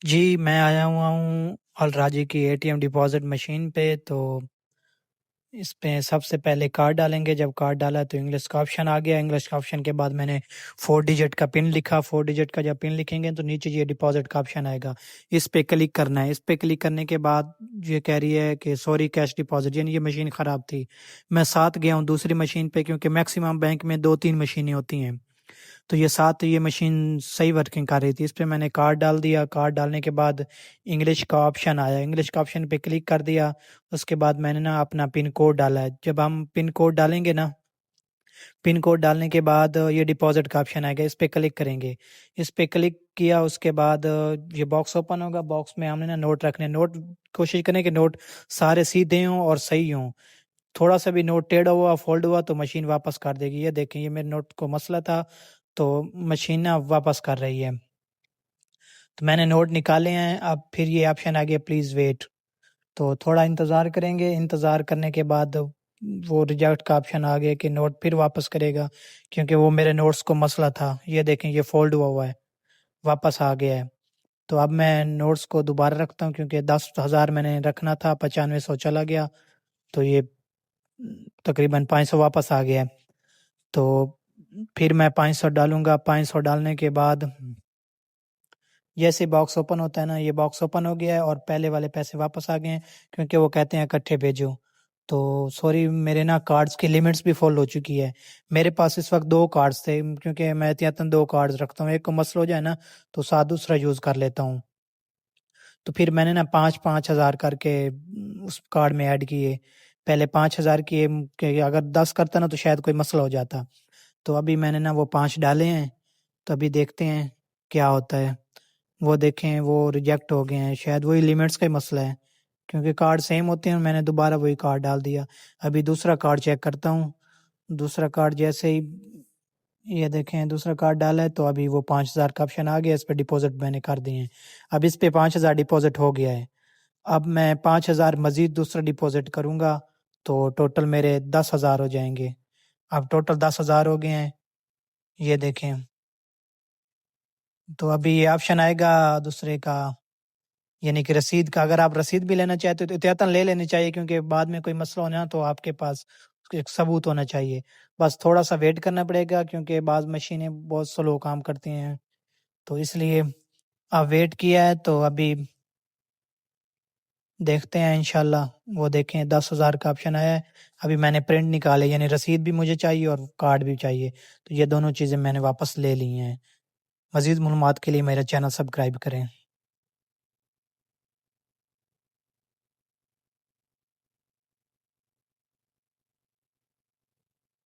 جی، میں آیا ہوا ہوں الراجی کی A T M deposit machine پہ۔ تو اس پہ سب سے پہلے کارڈ ڈالیں گے۔ جب کارڈ ڈالا تو انگلش کا آپشن آ گیا۔ انگلش کا آپشن کے بعد میں نے 4 ڈیجٹ کا پن لکھا۔ 4 ڈیجٹ کا جب پن لکھیں گے تو نیچے یہ ڈپازٹ کا آپشن آئے گا، اس پہ کلک کرنا ہے۔ اس پہ کلک کرنے کے بعد یہ کہہ رہی ہے کہ سوری کیش ڈپازٹ، یعنی یہ مشین خراب تھی۔ میں ساتھ گیا ہوں دوسری مشین پہ، کیونکہ میکسیمم بینک میں 2-3 مشینیں ہوتی ہیں، تو یہ ساتھ یہ مشین صحیح ورکنگ کر رہی تھی۔ اس پہ میں نے کارڈ ڈال دیا۔ کارڈ ڈالنے کے بعد انگلش کا آپشن آیا، انگلش کا آپشن پہ کلک کر دیا۔ اس کے بعد میں نے اپنا پن کوڈ ڈالا ہے۔ جب ہم پن کوڈ ڈالیں گے پن کوڈ ڈالنے کے بعد یہ ڈپازٹ کا آپشن آئے گا، اس پہ کلک کریں گے۔ اس پہ کلک کیا، اس کے بعد یہ باکس اوپن ہوگا۔ باکس میں ہم نے نوٹ رکھنے، نوٹ کوشش کریں کہ نوٹ سارے سیدھے ہوں اور صحیح ہوں۔ تھوڑا سا بھی نوٹ ٹیڑھا ہوا فولڈ ہوا تو مشین واپس کر دے گی۔ یہ دیکھیں، یہ میرے نوٹ کو مسئلہ تھا تو مشین واپس کر رہی ہے۔ تو میں نے نوٹ نکالے ہیں۔ اب پھر یہ آپشن آ گیا پلیز ویٹ، تو تھوڑا انتظار کریں گے۔ انتظار کرنے کے بعد وہ ریجیکٹ کا آپشن آ گیا کہ نوٹ پھر واپس کرے گا، کیونکہ وہ میرے نوٹس کو مسئلہ تھا۔ یہ دیکھیں، یہ فولڈ ہوا ہے، واپس آ گیا ہے۔ تو اب میں نوٹس کو دوبارہ رکھتا ہوں، کیونکہ 10,000 میں نے رکھنا تھا، 9500 چلا گیا، تو یہ تقریباً 500 واپس آ گیا ہے۔ تو پھر میں 500 ڈالوں گا۔ 500 ڈالنے کے بعد جیسے باکس اوپن ہوتا ہے نا، یہ باکس اوپن ہو گیا ہے اور پہلے والے پیسے واپس آ گئے ہیں، کیونکہ وہ کہتے ہیں اکٹھے بھیجو۔ تو سوری، میرے کارڈز کی لیمٹس بھی فل ہو چکی ہے۔ میرے پاس اس وقت 2 کارڈز تھے، کیونکہ میں احتیاطاً 2 کارڈز رکھتا ہوں، ایک کو مسئلہ ہو جائے نا تو ساتھ دوسرا یوز کر لیتا ہوں۔ تو پھر میں نے 5-5 ہزار کر کے اس کارڈ میں ایڈ کیے۔ پہلے 5 ہزار کیے کہ اگر 10 کرتا نا تو شاید کوئی مسئلہ ہو جاتا۔ تو ابھی میں نے وہ 5 ڈالے ہیں، تو ابھی دیکھتے ہیں کیا ہوتا ہے۔ وہ دیکھیں، وہ ریجیکٹ ہو گئے ہیں، شاید وہی لیمٹس کا ہی مسئلہ ہے، کیونکہ کارڈ سیم ہوتے ہیں۔ میں نے دوبارہ وہی کارڈ ڈال دیا۔ ابھی دوسرا کارڈ چیک کرتا ہوں۔ دوسرا کارڈ جیسے ہی یہ دیکھیں دوسرا کارڈ ڈالا ہے تو ابھی وہ 5,000 کا آپشن آ گیا، اس پہ ڈپازٹ میں نے کر دیے ہیں۔ اب اس پہ 5,000 ڈپازٹ ہو گیا ہے۔ اب میں 5,000 مزید دوسرا ڈپازٹ کروں گا تو ٹوٹل میرے 10,000 ہو جائیں گے۔ اب ٹوٹل 10,000 ہو گئے ہیں، یہ دیکھیں۔ تو ابھی یہ آپشن آئے گا دوسرے کا، یعنی کہ رسید کا۔ اگر آپ رسید بھی لینا چاہتے ہو تو احتیاطاً لے لینی چاہیے، کیونکہ بعد میں کوئی مسئلہ ہونا تو آپ کے پاس ایک ثبوت ہونا چاہیے۔ بس تھوڑا سا ویٹ کرنا پڑے گا، کیونکہ بعض مشینیں بہت سلو کام کرتی ہیں، تو اس لیے اب ویٹ کیا ہے۔ تو ابھی دیکھتے ہیں انشاءاللہ۔ وہ دیکھیں 10,000 کا آپشن آیا ہے۔ ابھی میں نے پرنٹ نکالے، یعنی رسید بھی مجھے چاہیے اور کارڈ بھی چاہیے، تو یہ دونوں چیزیں میں نے واپس لے لی ہیں۔ مزید معلومات کے لیے میرا چینل سبسکرائب کریں۔